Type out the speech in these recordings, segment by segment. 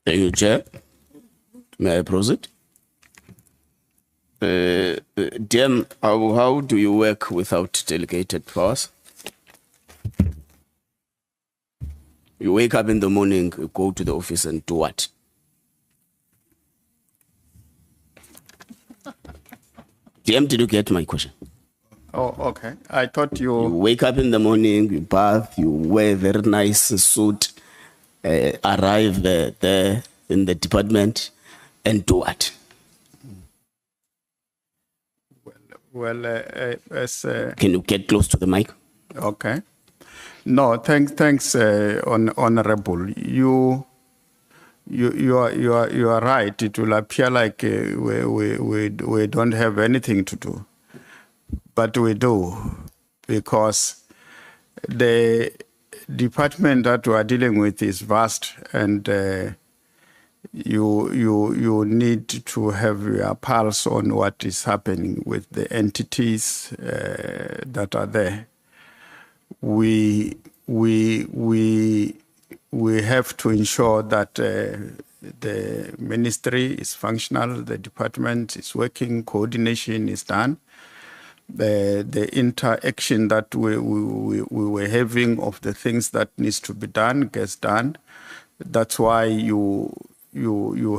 Thank you, Chair. May I proceed? DM, how do you work without delegated powers? You wake up in the morning, you go to the office and do what? DM, did you get my question? Oh, okay. I thought You you... wake up in the morning, you bath, you wear a very nice suit, arrive there in the department and do what? Well, as... Can you get close to the mic? Okay. No, thanks, Honorable. You are right. It will appear like we don't have anything to do, but we do, because the department that we are dealing with is vast, and you need to have your pulse on what is happening with the entities that are there. We have to ensure that the ministry is functional, the department is working, coordination is done. The interaction that we were having of the things that needs to be done gets done. That's why you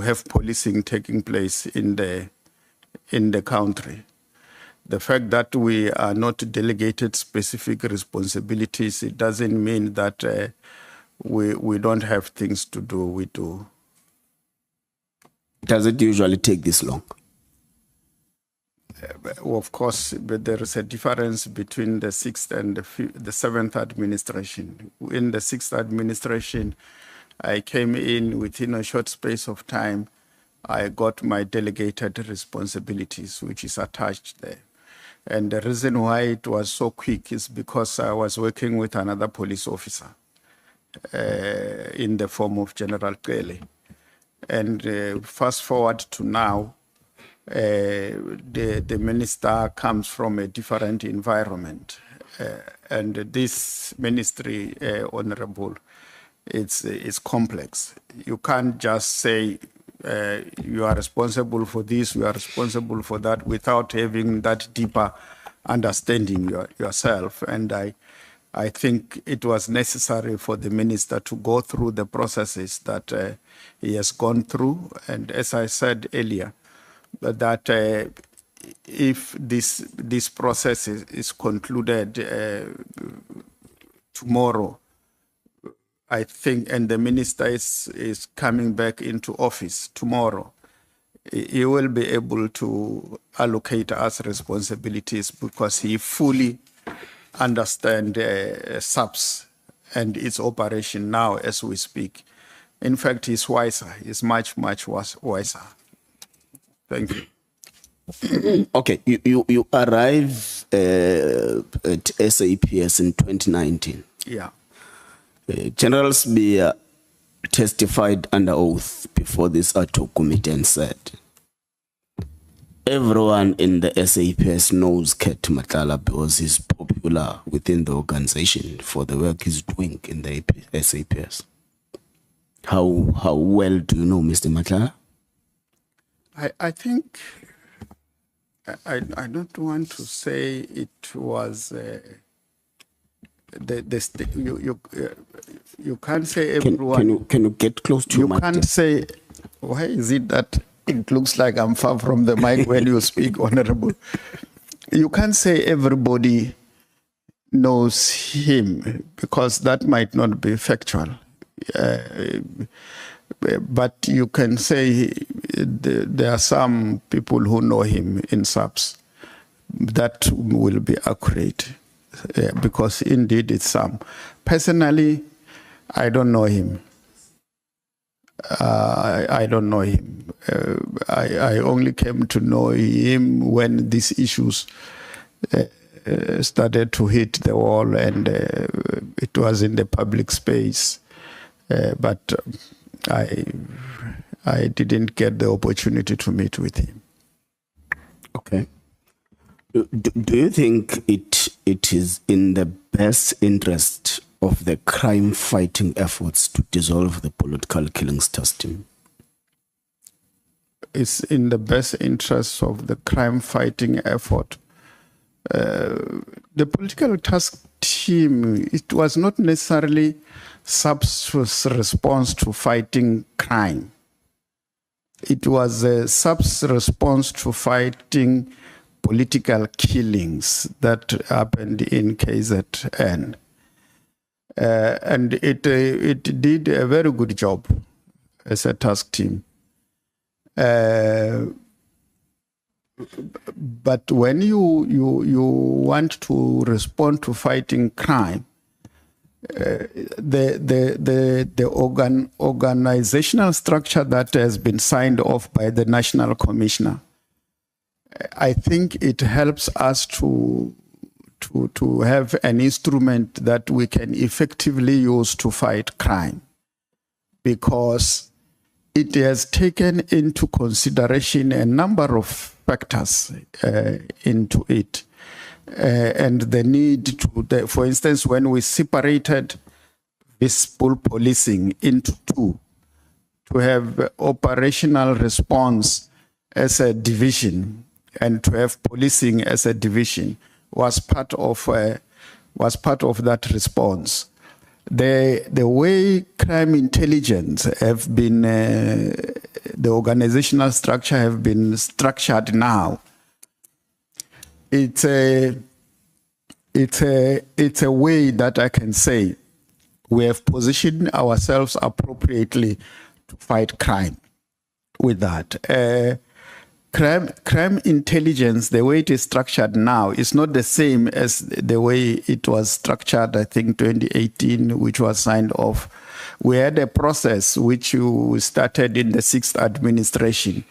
have policing taking place in the country. The fact that we are not delegated specific responsibilities, it doesn't mean that we don't have things to do. We do. Does it usually take this long? Of course, but there is a difference between the 6th and the 7th administration. In the 6th administration, I came in within a short space of time. I got my delegated responsibilities, which is attached there. And the reason why it was so quick is because I was working with another police officer in the form of General Nqola. And fast forward to now, the minister comes from a different environment. And this ministry, Honorable, it's complex. You can't just say, you are responsible for this, you are responsible for that, without having that deeper understanding yourself. And I think it was necessary for the minister to go through the processes that he has gone through. And as I said earlier, that if this process is concluded tomorrow, I think, and the minister is coming back into office tomorrow, he will be able to allocate us responsibilities because he fully understands SAPS and its operation now as we speak. In fact, he's wiser. He's much wiser. Thank you. Okay, you arrive at SAPS in 2019. Yeah. General Spear testified under oath before this Ad-hoc committee and said, everyone in the SAPS knows Ket Mathale because he's popular within the organization for the work he's doing in the SAPS. How well do you know Mr. Mathale? I think I don't want to say it was you can't say everyone. Can you get close to you my can't say. Why is it that it looks like I'm far from the mic when you speak, Honorable? You can't say everybody knows him because that might not be factual. But you can say there are some people who know him in SAPS. That will be accurate because indeed it's some. Personally, I don't know him. I don't know him. I only came to know him when these issues started to hit the wall, and it was in the public space. But I didn't get the opportunity to meet with him. Okay. Do you think it is in the best interest of the crime-fighting efforts to dissolve the political killings system is in the best interests of the crime-fighting effort. The political task team, it was not necessarily SAP's response to fighting crime. It was SAP's response to fighting political killings that happened in KZN. And it did a very good job as a task team. But when you want to respond to fighting crime, the organizational structure that has been signed off by the National Commissioner, I think it helps us to have an instrument that we can effectively use to fight crime, because it has taken into consideration a number of factors into it. And the need to, for instance, when we separated visible policing into two, to have operational response as a division and to have policing as a division was part of that response. The way crime intelligence have been, the organizational structure have been structured now, it's a way that I can say we have positioned ourselves appropriately to fight crime with that. Crime intelligence, the way it is structured now, is not the same as the way it was structured, I think, 2018, which was signed off. We had a process which started in the 6th administration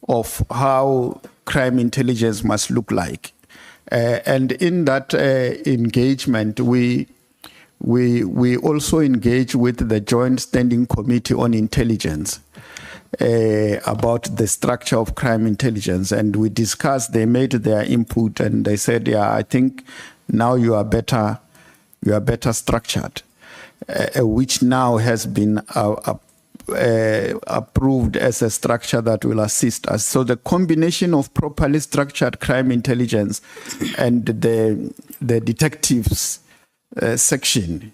of how crime intelligence must look like. And in that engagement, we also engage with the Joint Standing Committee on Intelligence about the structure of crime intelligence, and we discussed. They made their input, and they said, "Yeah, I think now you are better structured," which now has been approved as a structure that will assist us. So the combination of properly structured crime intelligence and the detectives section,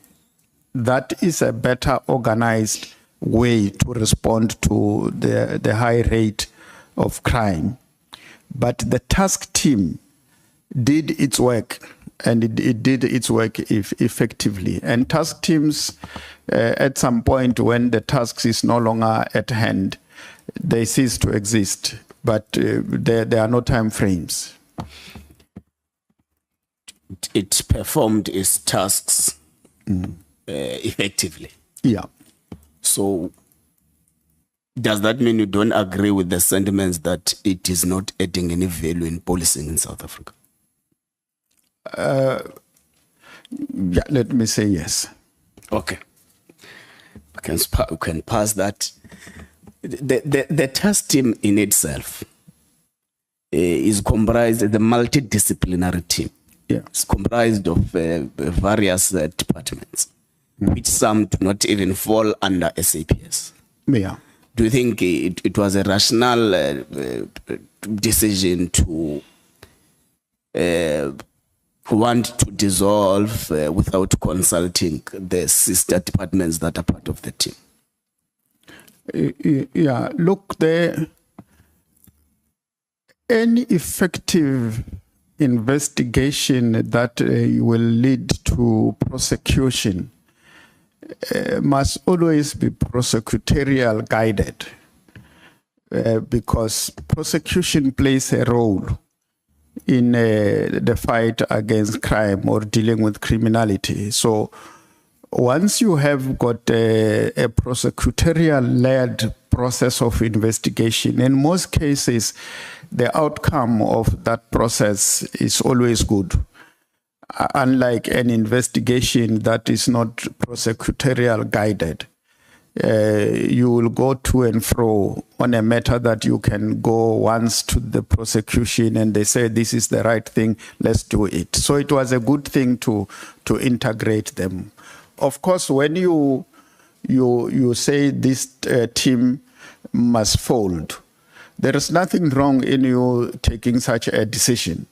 that is a better organized way to respond to the high rate of crime. But the task team did its work, and it did its work effectively. And task teams, at some point when the task is no longer at hand, they cease to exist, but there are no time frames. It performed its tasks effectively. Yeah. So does that mean you don't agree with the sentiments that it is not adding any value in policing in South Africa? Yeah, let me say yes. Okay. We can pass that. The task team in itself is comprised of the multidisciplinary team. Yeah. It's comprised of various departments, which some do not even fall under SAPS. Yeah. Do you think it was a rational decision to want to dissolve without consulting the sister departments that are part of the team? Yeah, look, any effective investigation that will lead to prosecution must always be prosecutorial guided, because prosecution plays a role in the fight against crime or dealing with criminality. So once you have got a prosecutorial-led process of investigation, in most cases, the outcome of that process is always good. Unlike an investigation that is not prosecutorial guided, you will go to and fro on a matter that you can go once to the prosecution and they say this is the right thing, let's do it. So it was a good thing to integrate them. Of course, when you say this team must fold, There is nothing wrong in you taking such a decision,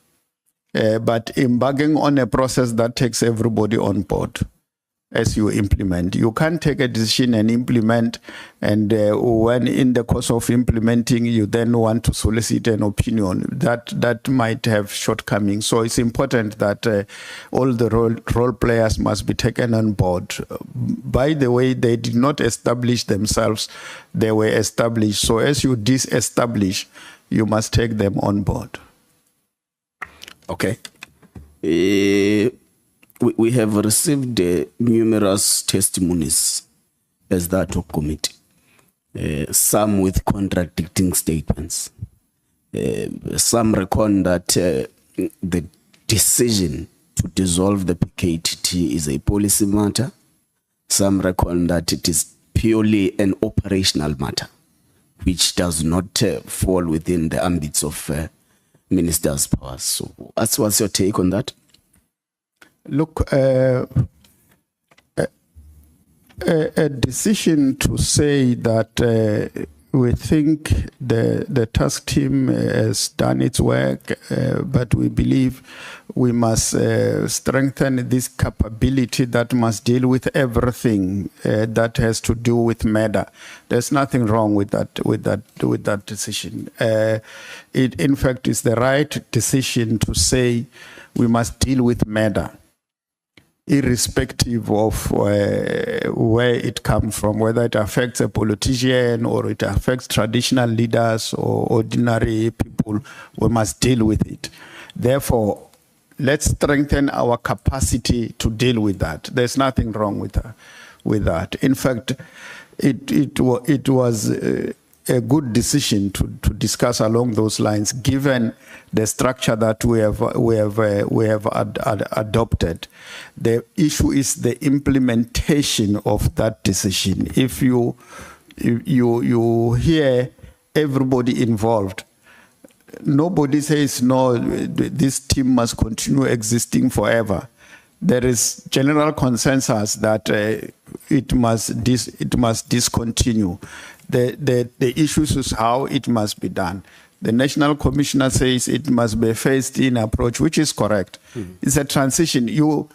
but embarking on a process that takes everybody on board as you implement. You can't take a decision and implement, and when in the course of implementing, you then want to solicit an opinion. That might have shortcomings. So it's important that all the role players must be taken on board. By the way, they did not establish themselves, they were established. So as you disestablish, you must take them on board. Okay. We have received numerous testimonies as the Ad-hoc committee, some with contradicting statements. Some reckon that the decision to dissolve the PKTT is a policy matter. Some reckon that it is purely an operational matter, which does not fall within the ambits of ministers' powers. So what's your take on that? Look, a decision to say that we think the task team has done its work, but we believe we must strengthen this capability that must deal with everything that has to do with murder. There's nothing wrong with that decision. It, in fact, is the right decision to say we must deal with murder, irrespective of where it comes from, whether it affects a politician or it affects traditional leaders or ordinary people. We must deal with it. Therefore, let's strengthen our capacity to deal with that. There's nothing wrong with that. In fact, it was a good decision to discuss along those lines, given the structure that we have adopted. The issue is the implementation of that decision. If you hear everybody involved, nobody says no, this team must continue existing forever. There is general consensus that it must discontinue. The issues is how it must be done. The National Commissioner says it must be a phased-in approach, which is correct. Mm-hmm. It's a transition. You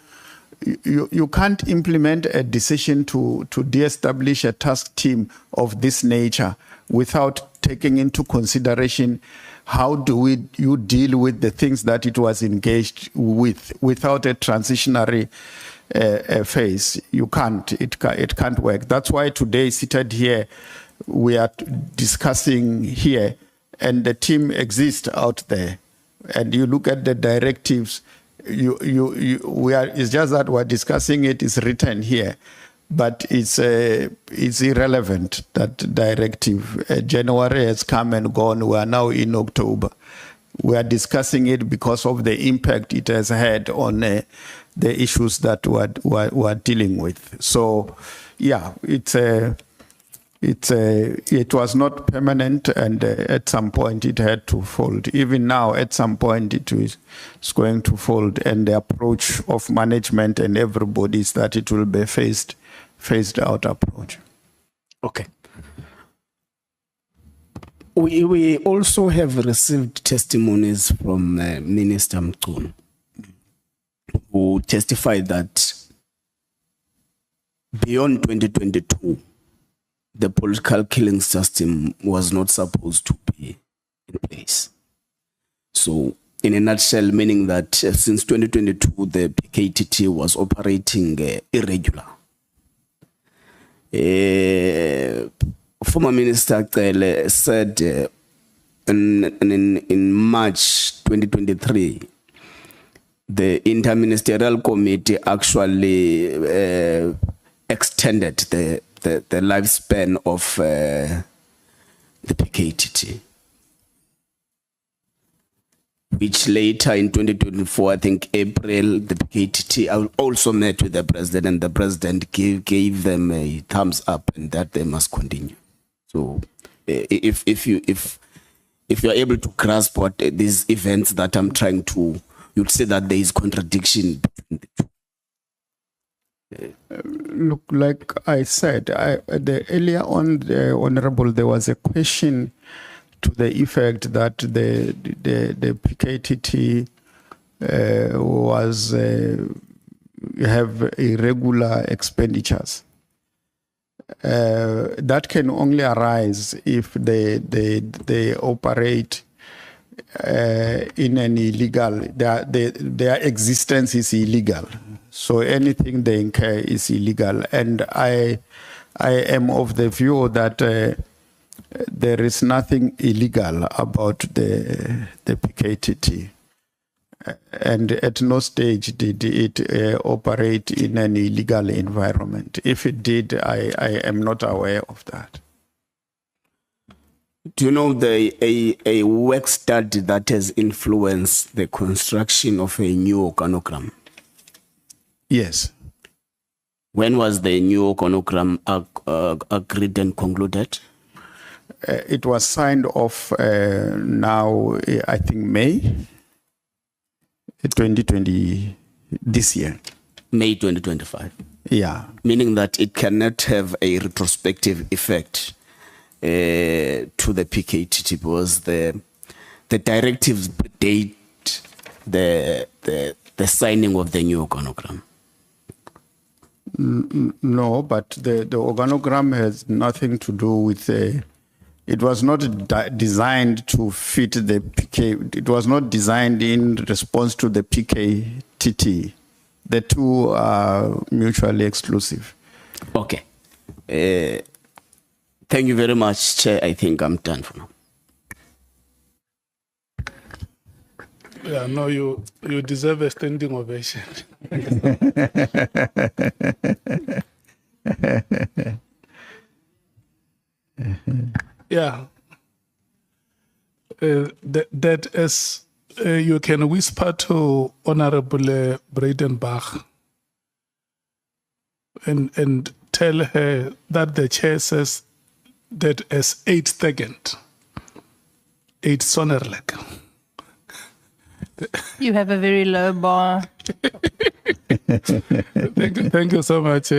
can't implement a decision to de-establish a task team of this nature without taking into consideration how do you deal with the things that it was engaged with without a transitionary phase. You can't. It can't work. That's why today, seated here, we are discussing here, and the team exists out there. And you look at the directives. It's just that we're discussing it. It's written here, but it's irrelevant. That directive. January has come and gone. We are now in October. We are discussing it because of the impact it has had on the issues that we're dealing with. So, yeah, it was not permanent, and at some point it had to fold. Even now, at some point it is going to fold, and the approach of management and everybody is that it will be phased out approach. Okay. We also have received testimonies from Minister Nqola, who testified that beyond 2022, the political killing system was not supposed to be in place. So, in a nutshell, meaning that since 2022, the PKTT was operating irregular. Former Minister Cassel said in March 2023, the Interministerial Committee actually extended the lifespan of the PKTT, which later in 2024, I think April, the PKTT also met with the president, and the president gave them a thumbs up and that they must continue. So if you're able to grasp what these events that I'm trying to, you'd say that there is contradiction between the two. Look, like I said, earlier on, the Honorable, there was a question to the effect that the PKTT was have irregular expenditures. That can only arise if they operate in an illegal, their existence is illegal. So anything they incur is illegal. And I am of the view that there is nothing illegal about the PKTT. And at no stage did it operate in an illegal environment. If it did, I am not aware of that. Do you know a work study that has influenced the construction of a new organogram? Yes. When was the new organogram agreed and concluded? It was signed off now, I think, May 2020, this year. May 2025. Yeah. Meaning that it cannot have a retrospective effect to the PKTT because the directives date the signing of the new organogram. No, but the organogram has nothing to do with it was not designed to fit the PK. It was not designed in response to the PKTT. The two are mutually exclusive. Okay. Thank you very much, Chair. I think I'm done for now. Yeah, no, you deserve a standing ovation. Yeah. That as you can whisper to Honorable Breitenbach and tell her that the chair says that as 8 seconds, 8 Sonderlek. You have a very low bar. Thank you so much.